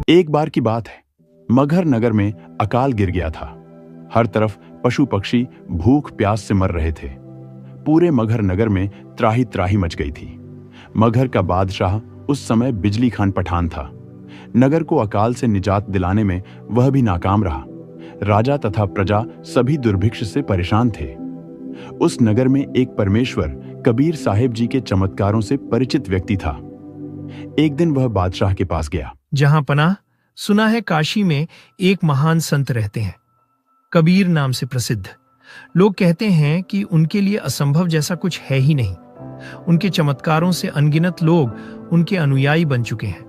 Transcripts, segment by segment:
एक बार की बात है, मगहर नगर में अकाल गिर गया था। हर तरफ पशु पक्षी भूख प्यास से मर रहे थे। पूरे मगहर नगर में त्राही त्राही मच गई थी। मगहर का बादशाह उस समय बिजली खान पठान था। नगर को अकाल से निजात दिलाने में वह भी नाकाम रहा। राजा तथा प्रजा सभी दुर्भिक्ष से परेशान थे। उस नगर में एक परमेश्वर कबीर साहिब जी के चमत्कारों से परिचित व्यक्ति था। एक दिन वह बादशाह के पास गया। जहां पनाह, सुना है काशी में एक महान संत रहते हैं, कबीर नाम से प्रसिद्ध। लोग कहते हैं कि उनके लिए असंभव जैसा कुछ है ही नहीं। उनके चमत्कारों से अनगिनत लोग उनके अनुयायी बन चुके हैं।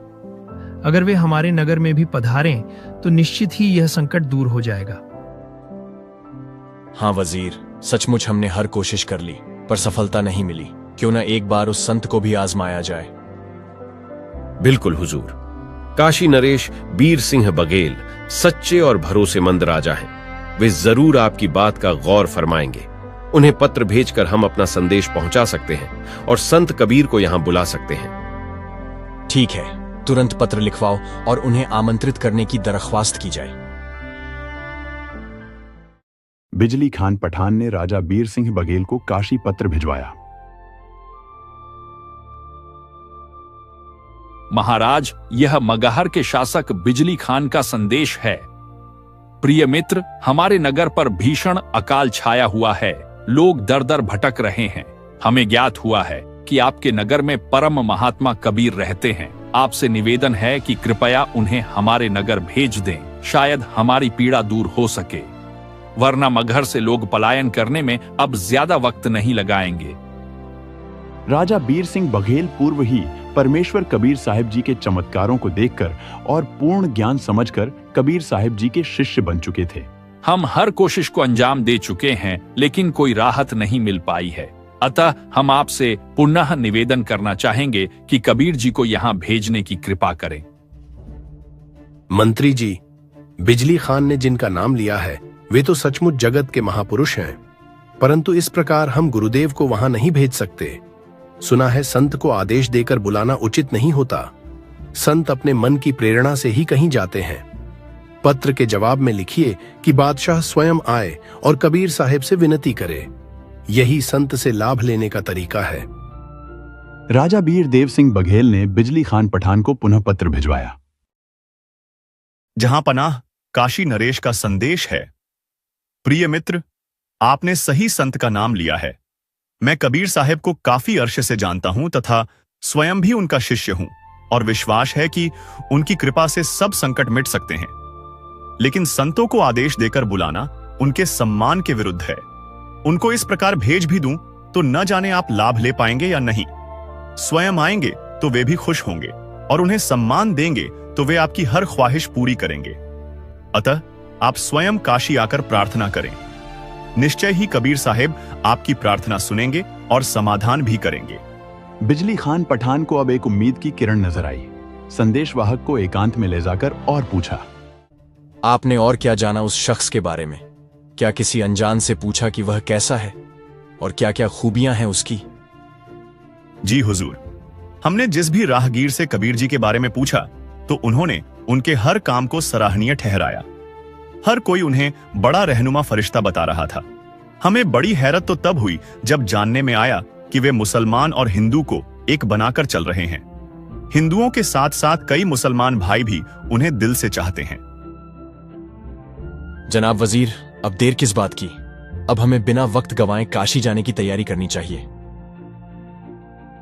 अगर वे हमारे नगर में भी पधारें तो निश्चित ही यह संकट दूर हो जाएगा। हाँ वजीर, सचमुच हमने हर कोशिश कर ली पर सफलता नहीं मिली। क्यों न एक बार उस संत को भी आजमाया जाए। बिल्कुल हुजूर। काशी नरेश बीर सिंह बघेल सच्चे और भरोसेमंद राजा हैं। वे जरूर आपकी बात का गौर फरमाएंगे। उन्हें पत्र भेजकर हम अपना संदेश पहुंचा सकते हैं और संत कबीर को यहां बुला सकते हैं। ठीक है, तुरंत पत्र लिखवाओ और उन्हें आमंत्रित करने की दरख्वास्त की जाए। बिजली खान पठान ने राजा बीर सिंह बघेल को काशी पत्र भिजवाया। महाराज, यह मगहर के शासक बिजली खान का संदेश है। प्रिय मित्र, हमारे नगर पर भीषण अकाल छाया हुआ है। लोग दर दर भटक रहे हैं। हमें ज्ञात हुआ है कि आपके नगर में परम महात्मा कबीर रहते हैं। आपसे निवेदन है कि कृपया उन्हें हमारे नगर भेज दें। शायद हमारी पीड़ा दूर हो सके, वरना मगहर से लोग पलायन करने में अब ज्यादा वक्त नहीं लगाएंगे। राजा बीर सिंह बघेल पूर्व ही परमेश्वर कबीर साहिब जी के चमत्कारों को देखकर और पूर्ण ज्ञान समझकर कबीर साहिब जी के शिष्य बन चुके थे। हम हर कोशिश को अंजाम दे चुके हैं, लेकिन कोई राहत नहीं मिल पाई है। अतः हम आपसे पुनः निवेदन करना चाहेंगे कि कबीर जी को यहाँ भेजने की कृपा करें। मंत्री जी, बिजली खान ने जिनका नाम लिया है वे तो सचमुच जगत के महापुरुष हैं, परंतु इस प्रकार हम गुरुदेव को वहां नहीं भेज सकते। सुना है संत को आदेश देकर बुलाना उचित नहीं होता। संत अपने मन की प्रेरणा से ही कहीं जाते हैं। पत्र के जवाब में लिखिए कि बादशाह स्वयं आए और कबीर साहिब से विनती करे। यही संत से लाभ लेने का तरीका है। राजा बीर देव सिंह बघेल ने बिजली खान पठान को पुनः पत्र भिजवाया। जहां पनाह, काशी नरेश का संदेश है। प्रिय मित्र, आपने सही संत का नाम लिया है। मैं कबीर साहिब को काफी अरसे से जानता हूं तथा स्वयं भी उनका शिष्य हूं और विश्वास है कि उनकी कृपा से सब संकट मिट सकते हैं। लेकिन संतों को आदेश देकर बुलाना उनके सम्मान के विरुद्ध है। उनको इस प्रकार भेज भी दूं तो न जाने आप लाभ ले पाएंगे या नहीं। स्वयं आएंगे तो वे भी खुश होंगे और उन्हें सम्मान देंगे तो वे आपकी हर ख्वाहिश पूरी करेंगे। अतः आप स्वयं काशी आकर प्रार्थना करें। निश्चय ही कबीर साहिब आपकी प्रार्थना सुनेंगे और समाधान भी करेंगे। बिजली खान पठान को अब एक उम्मीद की किरण नजर आई। संदेशवाहक को एकांत में ले जाकर और पूछा, आपने और क्या जाना उस शख्स के बारे में? क्या किसी अनजान से पूछा कि वह कैसा है और क्या क्या खूबियां हैं उसकी? जी हुजूर, हमने जिस भी राहगीर से कबीर जी के बारे में पूछा तो उन्होंने उनके हर काम को सराहनीय ठहराया। हर कोई उन्हें बड़ा रहनुमा फरिश्ता बता रहा था। हमें बड़ी हैरत तो तब हुई जब जानने में आया कि वे मुसलमान और हिंदू को एक बनाकर चल रहे हैं। हिंदुओं के साथ साथ कई मुसलमान भाई भी उन्हें दिल से चाहते हैं। जनाब वजीर, अब देर किस बात की? अब हमें बिना वक्त गंवाए काशी जाने की तैयारी करनी चाहिए।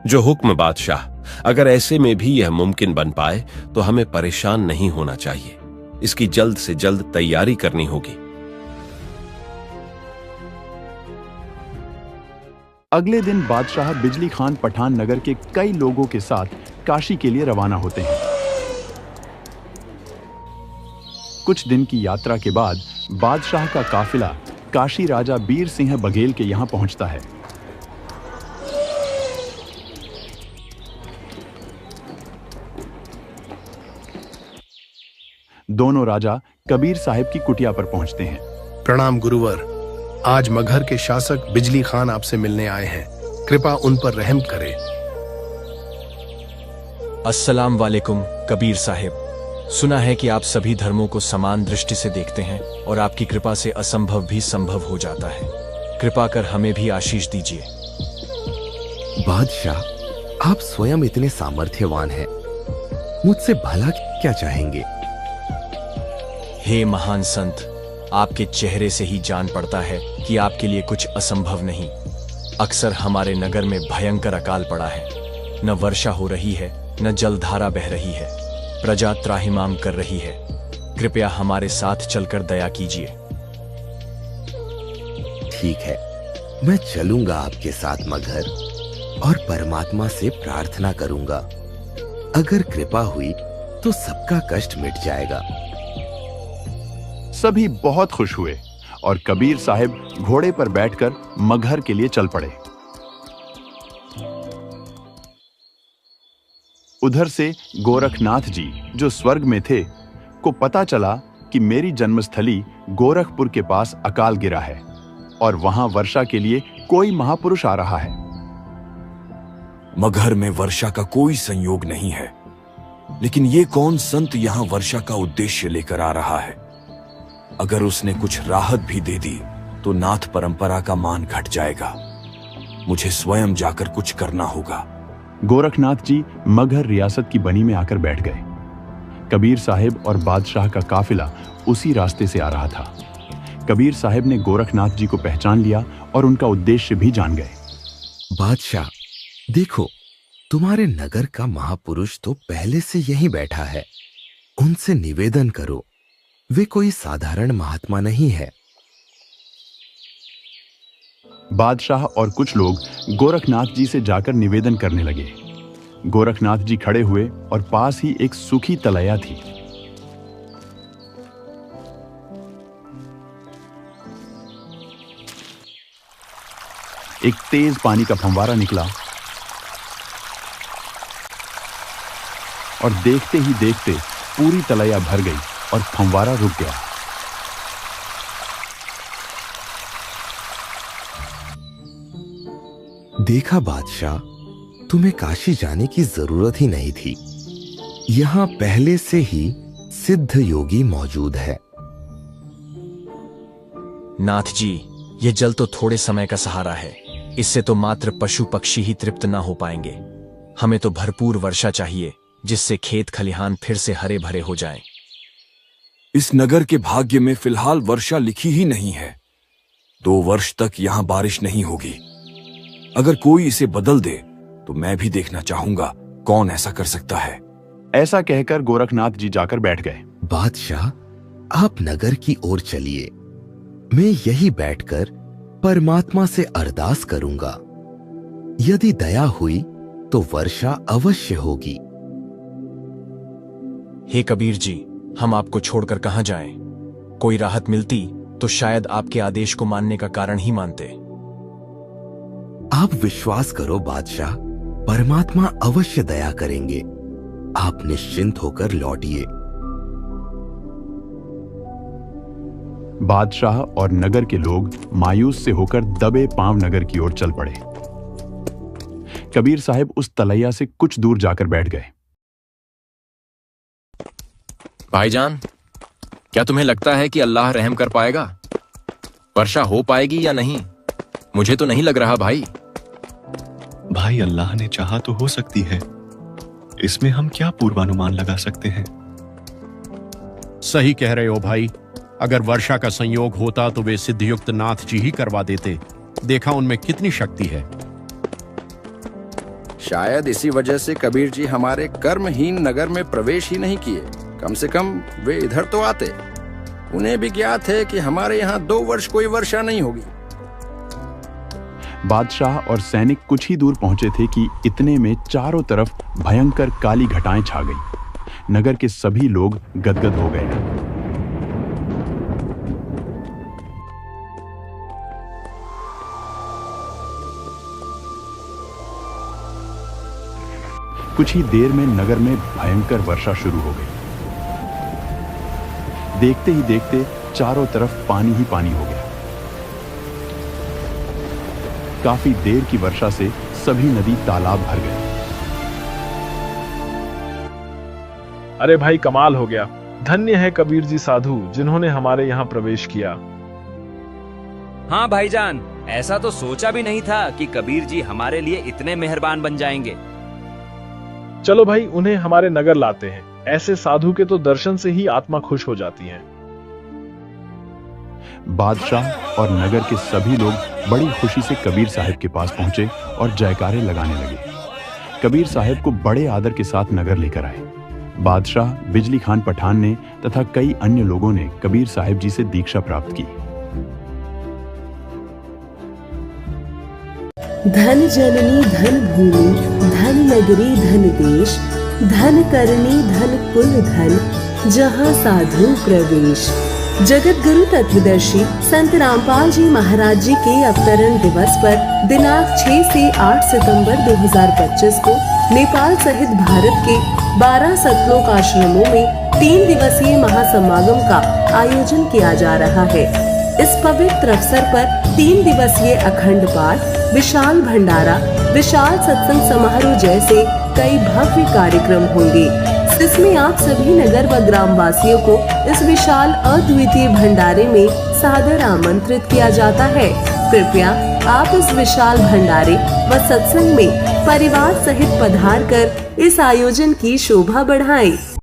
जो हुक्म बादशाह। अगर ऐसे में भी यह मुमकिन बन पाए तो हमें परेशान नहीं होना चाहिए। इसकी जल्द से जल्द तैयारी करनी होगी। अगले दिन बादशाह बिजली खान पठान नगर के कई लोगों के साथ काशी के लिए रवाना होते हैं। कुछ दिन की यात्रा के बाद बादशाह का काफिला काशी राजा बीर सिंह बघेल के यहां पहुंचता है। दोनों राजा कबीर साहिब की कुटिया पर पहुंचते हैं। प्रणाम गुरुवर, आज मगहर के शासक बिजली खान आपसे मिलने आए हैं। कृपा उन पर रहम करें। अस्सलाम वालेकुम कबीर साहिब। सुना है कि आप सभी धर्मों को समान दृष्टि से देखते हैं और आपकी कृपा से असंभव भी संभव हो जाता है। कृपा कर हमें भी आशीष दीजिए। बादशाह, आप स्वयं इतने सामर्थ्यवान हैं, मुझसे भला क्या चाहेंगे? हे महान संत, आपके चेहरे से ही जान पड़ता है कि आपके लिए कुछ असंभव नहीं। अक्सर हमारे नगर में भयंकर अकाल पड़ा है, न वर्षा हो रही है, न जलधारा बह रही है, प्रजा त्राहिमाम कर रही है। कृपया हमारे साथ चलकर दया कीजिए। ठीक है, मैं चलूंगा आपके साथ मगहर और परमात्मा से प्रार्थना करूंगा। अगर कृपा हुई तो सबका कष्ट मिट जाएगा। सभी बहुत खुश हुए और कबीर साहब घोड़े पर बैठकर मगहर के लिए चल पड़े। उधर से गोरखनाथ जी, जो स्वर्ग में थे, को पता चला कि मेरी जन्मस्थली गोरखपुर के पास अकाल गिरा है और वहां वर्षा के लिए कोई महापुरुष आ रहा है। मगहर में वर्षा का कोई संयोग नहीं है, लेकिन ये कौन संत यहां वर्षा का उद्देश्य लेकर आ रहा है? अगर उसने कुछ राहत भी दे दी तो नाथ परंपरा का मान घट जाएगा। मुझे स्वयं जाकर कुछ करना होगा। गोरखनाथ जी मगहर रियासत की बनी में आकर बैठ गए। कबीर साहब और बादशाह का काफिला उसी रास्ते से आ रहा था। कबीर साहब ने गोरखनाथ जी को पहचान लिया और उनका उद्देश्य भी जान गए। बादशाह, देखो, तुम्हारे नगर का महापुरुष तो पहले से यहीं बैठा है। उनसे निवेदन करो, वे कोई साधारण महात्मा नहीं है। बादशाह और कुछ लोग गोरखनाथ जी से जाकर निवेदन करने लगे। गोरखनाथ जी खड़े हुए और पास ही एक सूखी तलैया थी। एक तेज पानी का फंवारा निकला और देखते ही देखते पूरी तलैया भर गई और फंवारा रुक गया। देखा बादशाह, तुम्हें काशी जाने की जरूरत ही नहीं थी। यहां पहले से ही सिद्ध योगी मौजूद है। नाथ जी, ये जल तो थोड़े समय का सहारा है। इससे तो मात्र पशु पक्षी ही तृप्त ना हो पाएंगे। हमें तो भरपूर वर्षा चाहिए, जिससे खेत खलिहान फिर से हरे भरे हो जाएं। इस नगर के भाग्य में फिलहाल वर्षा लिखी ही नहीं है। 2 वर्ष तक यहां बारिश नहीं होगी। अगर कोई इसे बदल दे तो मैं भी देखना चाहूंगा कौन ऐसा कर सकता है। ऐसा कहकर गोरखनाथ जी जाकर बैठ गए। बादशाह, आप नगर की ओर चलिए। मैं यही बैठकर परमात्मा से अरदास करूंगा। यदि दया हुई तो वर्षा अवश्य होगी। हे कबीर जी, हम आपको छोड़कर कहां जाएं? कोई राहत मिलती तो शायद आपके आदेश को मानने का कारण ही मानते। आप विश्वास करो बादशाह, परमात्मा अवश्य दया करेंगे। आप निश्चिंत होकर लौटिए। बादशाह और नगर के लोग मायूस से होकर दबे पांव नगर की ओर चल पड़े। कबीर साहब उस तलैया से कुछ दूर जाकर बैठ गए। भाईजान, क्या तुम्हें लगता है कि अल्लाह रहम कर पाएगा? वर्षा हो पाएगी या नहीं? मुझे तो नहीं लग रहा भाई। भाई, अल्लाह ने चाहा तो हो सकती है। इसमें हम क्या पूर्वानुमान लगा सकते हैं? सही कह रहे हो भाई। अगर वर्षा का संयोग होता तो वे सिद्धयुक्त नाथ जी ही करवा देते। देखा उनमें कितनी शक्ति है। शायद इसी वजह से कबीर जी हमारे कर्महीन नगर में प्रवेश ही नहीं किए। कम से कम वे इधर तो आते। उन्हें भी ज्ञात है कि हमारे यहाँ 2 वर्ष कोई वर्षा नहीं होगी। बादशाह और सैनिक कुछ ही दूर पहुंचे थे कि इतने में चारों तरफ भयंकर काली घटाएं छा गई। नगर के सभी लोग गदगद हो गए। कुछ ही देर में नगर में भयंकर वर्षा शुरू हो गई। देखते ही देखते चारों तरफ पानी ही पानी हो गया। काफी देर की वर्षा से सभी नदी तालाब भर गए। अरे भाई कमाल हो गया। धन्य है कबीर जी साधु जिन्होंने हमारे यहाँ प्रवेश किया। हाँ भाईजान, ऐसा तो सोचा भी नहीं था कि कबीर जी हमारे लिए इतने मेहरबान बन जाएंगे। चलो भाई उन्हें हमारे नगर लाते हैं। ऐसे साधु के तो दर्शन से ही आत्मा खुश हो जाती है। बादशाह और नगर के सभी लोग बड़ी खुशी से कबीर साहब के पास पहुंचे और जयकारे लगाने लगे। कबीर साहब को बड़े आदर के साथ नगर लेकर आए। बादशाह बिजली खान पठान ने तथा कई अन्य लोगों ने कबीर साहब जी से दीक्षा प्राप्त की। धन जननी धन भूमि धन नगरी धन देश, धन करनी धन कुल धन, जहाँ साधु प्रवेश। जगत गुरु तत्वदर्शी संत रामपाल जी महाराज जी के अवतरण दिवस पर दिनांक 6 से 8 सितंबर 2025 को नेपाल सहित भारत के 12 सतलोक आश्रमों में 3 दिवसीय महासमागम का आयोजन किया जा रहा है। इस पवित्र अवसर पर 3 दिवसीय अखंड पाठ, विशाल भंडारा, विशाल सत्संग समारोह जैसे कई भव्य कार्यक्रम होंगे, जिसमें आप सभी नगर व ग्राम वासियों को इस विशाल अद्वितीय भंडारे में सादर आमंत्रित किया जाता है। कृपया आप इस विशाल भंडारे व सत्संग में परिवार सहित पधार कर इस आयोजन की शोभा बढ़ाएं।